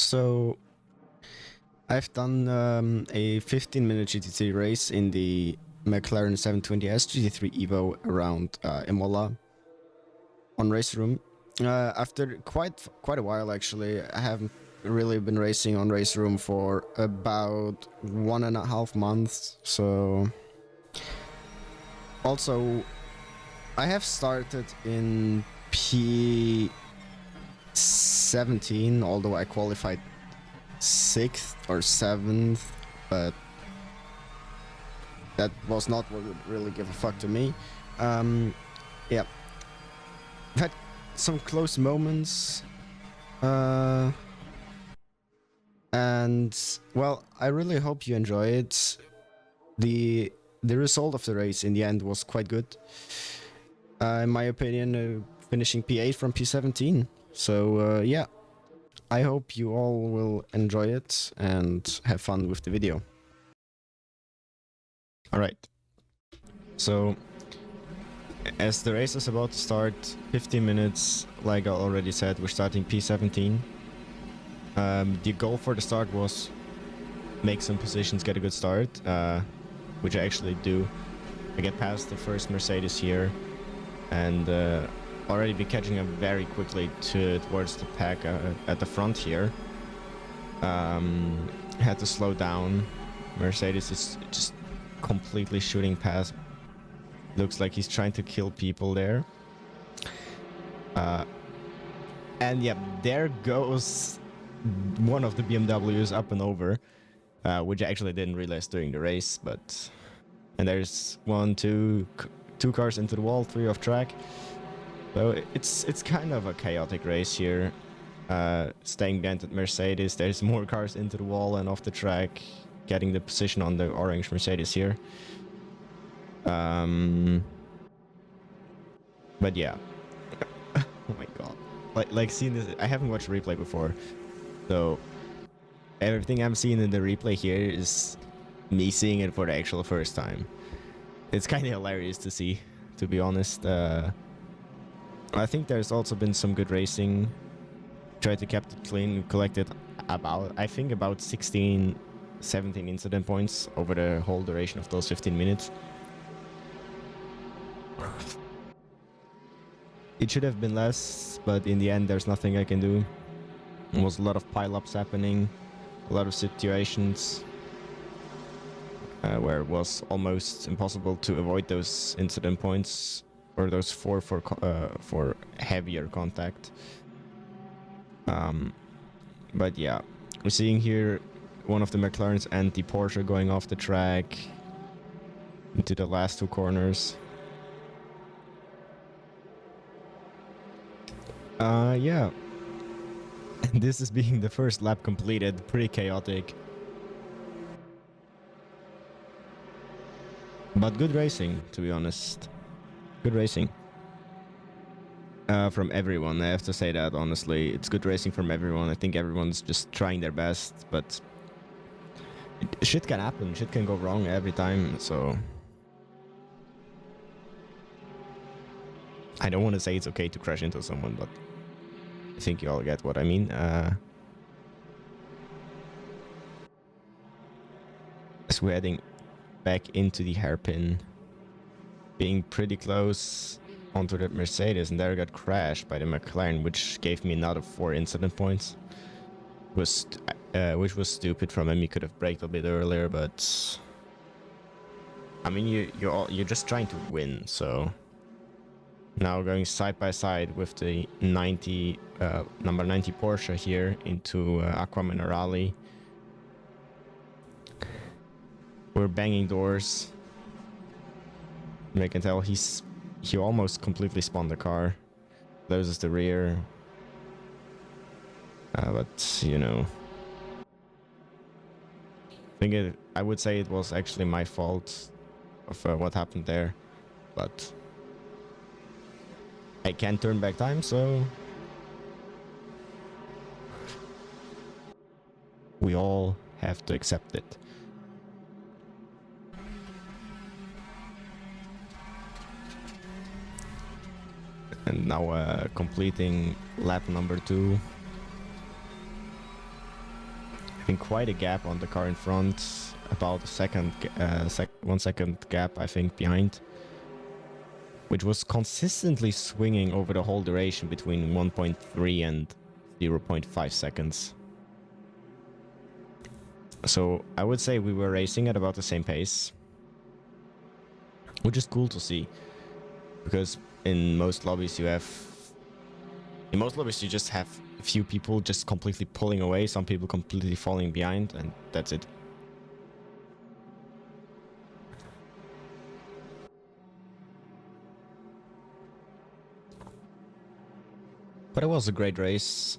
So I've done a 15-minute GT3 race in the McLaren 720S GT3 Evo around Imola on race room. After quite a while, actually, I haven't really been racing on race room for about 1.5 months. So also, I have started in P17, although I qualified 6th or 7th, but that was not what would really give a fuck to me. Yeah, I've had some close moments, and well, I really hope you enjoy it. The result of the race in the end was quite good, in my opinion, finishing P8 from P17. So yeah, I hope you all will enjoy it and have fun with the video. Alright, so as the race is about to start, 15 minutes, like I already said, we're starting P17. The goal for the start was make some positions, get a good start, which I actually do. I get past the first Mercedes here and already be catching up very quickly towards the pack at the front here. Had to slow down. Mercedes is just completely shooting past. Looks like he's trying to kill people there. And yeah, there goes one of the BMWs up and over, which I actually didn't realize during the race, but... And there's two cars into the wall, 3 off track. So it's kind of a chaotic race here. Staying behind at Mercedes, there's more cars into the wall and off the track, getting the position on the orange Mercedes here. But yeah. Oh my god. Like seeing this, I haven't watched replay before, so everything I'm seeing in the replay here is me seeing it for the actual first time. It's kind of hilarious to see, to be honest. I think there's also been some good racing. Tried to keep it clean, collected I think about 16, 17 incident points over the whole duration of those 15 minutes. It should have been less, but in the end there's nothing I can do. There was a lot of pile-ups happening, a lot of situations where it was almost impossible to avoid those incident points or those for heavier contact. But yeah, we're seeing here one of the McLarens and the Porsche going off the track into the last 2 corners. Yeah. This is being the first lap completed, pretty chaotic. But good racing, to be honest. Good racing. From everyone, I have to say that, honestly. It's good racing from everyone. I think everyone's just trying their best, but shit can happen. Shit can go wrong every time, so... I don't want to say it's okay to crash into someone, but I think you all get what I mean. So we're heading back into the hairpin, being pretty close onto the Mercedes, and there got crashed by the McLaren, which gave me another 4 incident points. Which was stupid from him. He could have braked a bit earlier, but I mean, you're just trying to win. So now going side by side with the number 90 Porsche here into Aqua Minerale. We're banging doors. I can tell he almost completely spun the car. Closes the rear. But, you know... I would say it was actually my fault of what happened there. But... I can't turn back time, so... we all have to accept it. And now completing lap number 2. having quite a gap on the car in front, about a second, 1 second gap, I think, behind, which was consistently swinging over the whole duration between 1.3 and 0.5 seconds. So I would say we were racing at about the same pace, which is cool to see, because in most lobbies you just have a few people just completely pulling away, some people completely falling behind, and that's it. But it was a great race.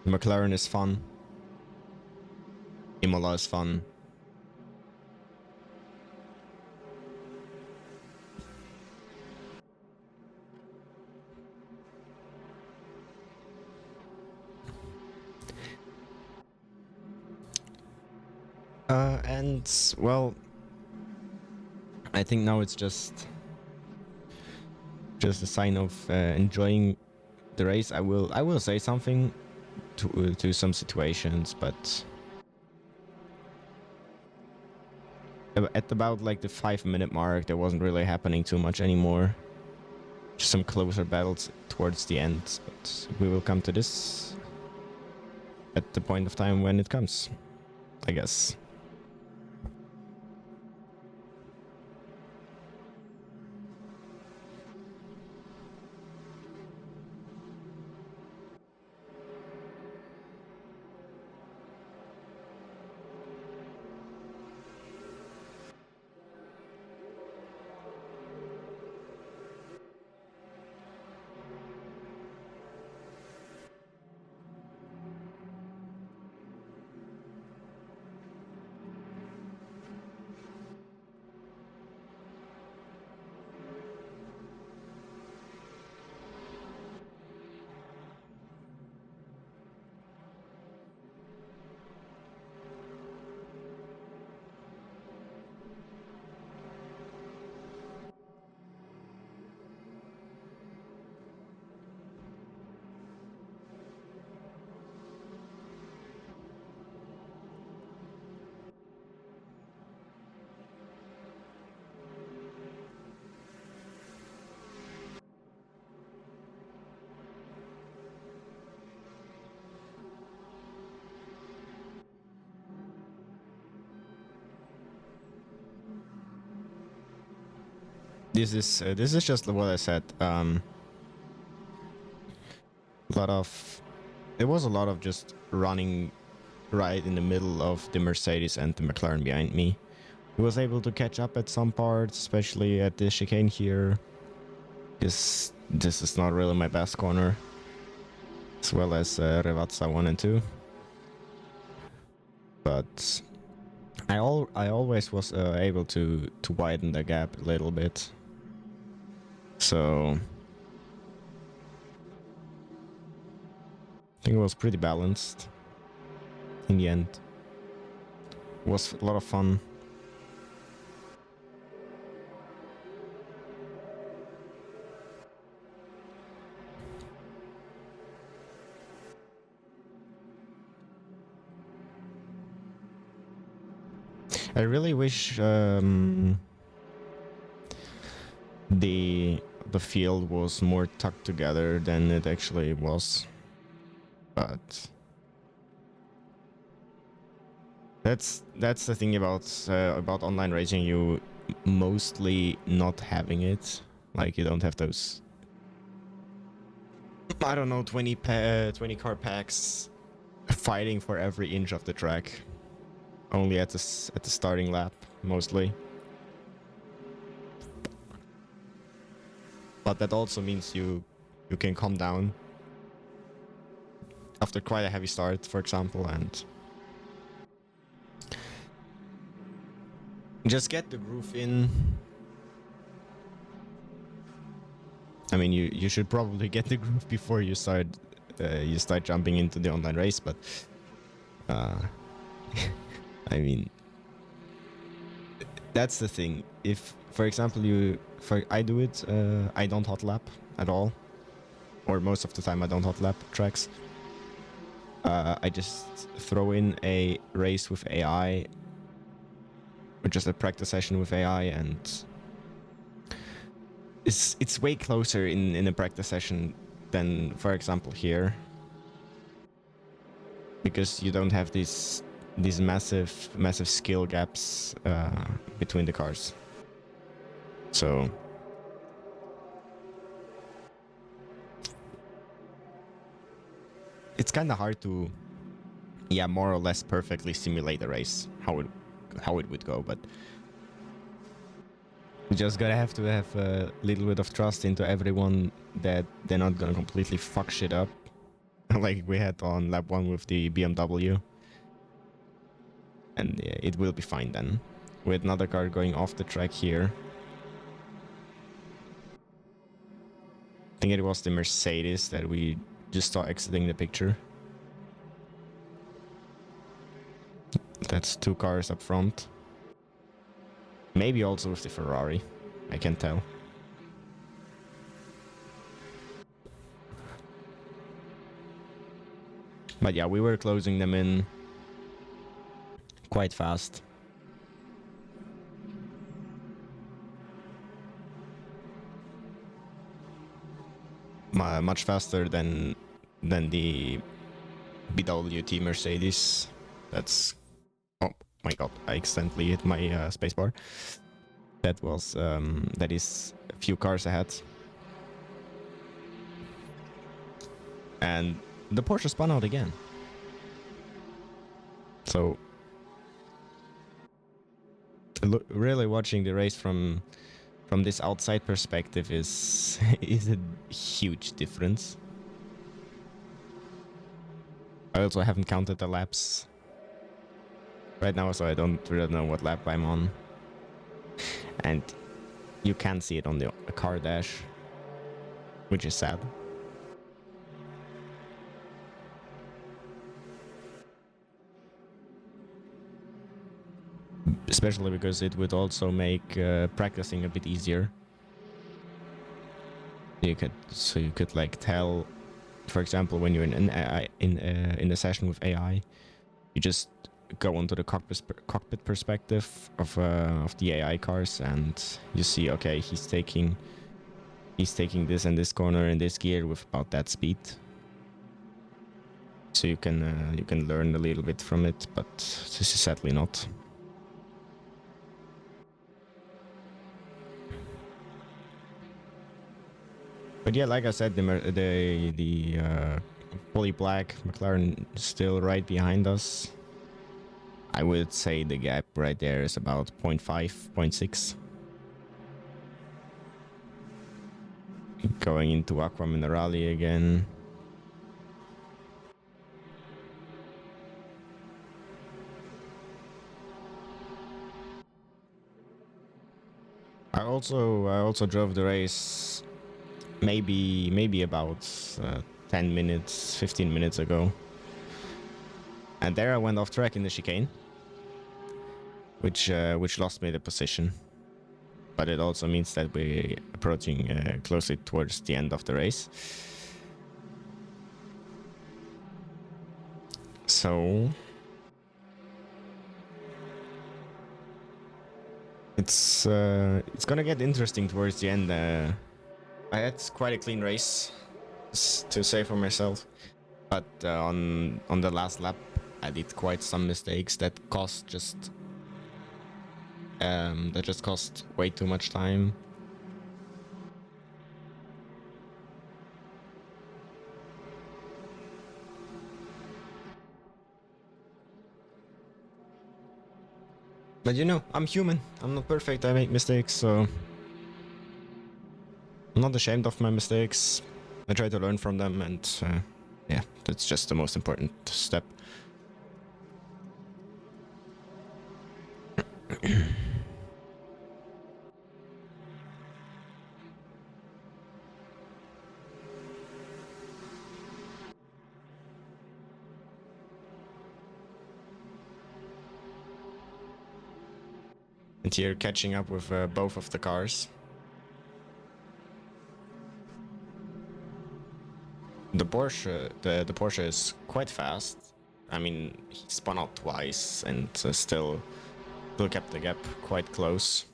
McLaren is fun. Imola is fun. And well, I think now it's just a sign of enjoying the race. I will say something to some situations, but at about like the 5-minute mark, there wasn't really happening too much anymore. Just some closer battles towards the end, but we will come to this at the point of time when it comes, I guess. This is just what I said. There was a lot of just running right in the middle of the Mercedes and the McLaren behind me. He was able to catch up at some parts, especially at the chicane here. This is not really my best corner, as well as Revazza 1 and 2. But I always was able to widen the gap a little bit. So I think it was pretty balanced in the end. It was a lot of fun. I really wish the field was more tucked together than it actually was, but that's the thing about online racing. You mostly not having it, like you don't have those, I don't know, 20 car packs fighting for every inch of the track, only at the starting lap mostly. But that also means you can calm down after quite a heavy start, for example, and just get the groove in. I mean, you should probably get the groove before you start jumping into the online race, but I mean, that's the thing. If, for example, I do it, I don't hot lap at all, or most of the time I don't hot lap tracks. I just throw in a race with AI, or just a practice session with AI, and it's way closer in a practice session than, for example, here, because you don't have these massive skill gaps between the cars. So it's kind of hard to, yeah, more or less perfectly simulate a race, how it would go, but we just gotta have a little bit of trust into everyone that they're not gonna completely fuck shit up like we had on lap 1 with the BMW. And yeah, it will be fine then. With another car going off the track here. I think it was the Mercedes that we just saw exiting the picture. That's 2 cars up front. Maybe also with the Ferrari. I can't tell. But yeah, we were closing them in quite fast. Much faster than the BWT Mercedes. That's... oh my god, I accidentally hit my spacebar. That was that is a few cars ahead. And the Porsche spun out again. So really watching the race from this outside perspective is a huge difference. I also haven't counted the laps right now, so I don't really know what lap I'm on. And you can see it on the car dash, which is sad. Especially because it would also make practicing a bit easier. You could like tell, for example, when you're in a session with AI, you just go onto the cockpit perspective of the AI cars, and you see, okay, he's taking this and this corner in this gear with about that speed. So you can learn a little bit from it, but this is sadly not. But yeah, like I said, the fully black McLaren is still right behind us. I would say the gap right there is about 0.5, 0.6. Going into Aqua Minerale again. I also drove the race maybe about 10 minutes, 15 minutes ago. And there I went off track in the chicane, which lost me the position. But it also means that we're approaching closely towards the end of the race. So it's gonna get interesting towards the end. I had quite a clean race, to say for myself, but on the last lap I did quite some mistakes that cost way too much time. But you know, I'm human. I'm not perfect. I make mistakes, so I'm not ashamed of my mistakes. I try to learn from them, and yeah, that's just the most important step. And here, catching up with both of the cars. The the Porsche is quite fast. I mean, he spun out twice and still kept the gap quite close.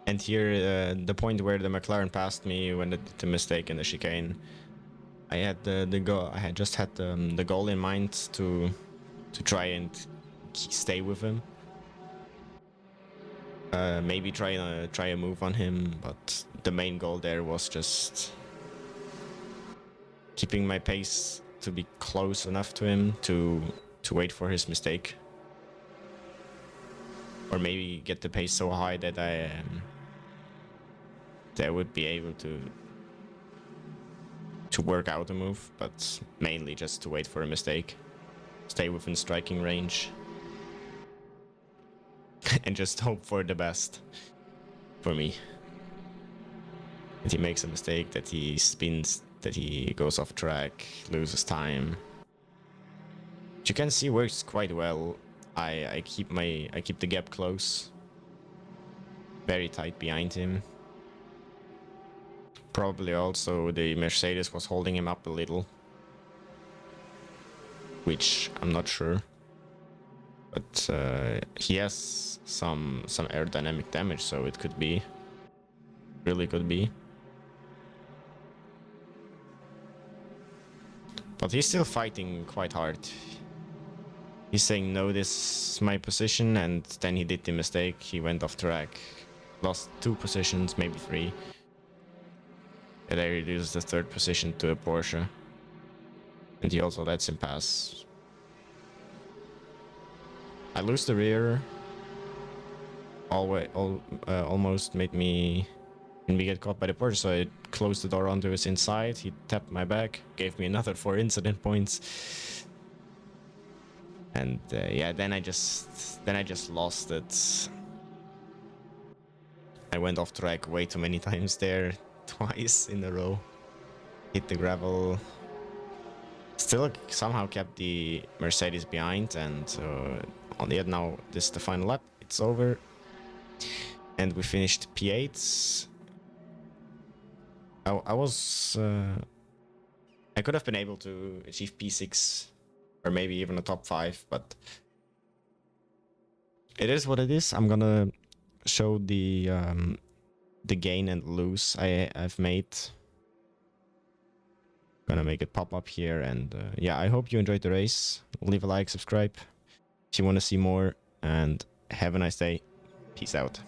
And here, the point where the McLaren passed me when the mistake in the chicane, I had the goal. I had just had the goal in mind to try and stay with him. Maybe try a move on him, but the main goal there was just keeping my pace to be close enough to him to wait for his mistake, or maybe get the pace so high that I would be able to work out a move, but mainly just to wait for a mistake, stay within striking range, and just hope for the best for me. That he makes a mistake, that he spins, that he goes off track, loses time. Which you can see works quite well. I keep the gap close, very tight behind him. Probably also the Mercedes was holding him up a little, which I'm not sure. But he has some aerodynamic damage, so it could be, really could be. But he's still fighting quite hard. He's saying, no, this is my position, and then he did the mistake. He went off track, lost 2 positions, maybe 3. And I reduced the 3rd position to a Porsche. And he also lets him pass. I lose the rear. Almost made me get caught by the Porsche, so I closed the door onto his inside. He tapped my back, gave me another 4 incident points. And yeah, then I just lost it. I went off track way too many times there. Twice in a row. Hit the gravel. Still somehow kept the Mercedes behind, and on the end now this is the final lap. It's over. And we finished P8. I was I could have been able to achieve P6 or maybe even a top 5, but it is what it is. I'm gonna show the gain and lose I've made. Gonna make it pop up here, and yeah, I hope you enjoyed the race. Leave a like, subscribe if you want to see more, and have a nice day. Peace out.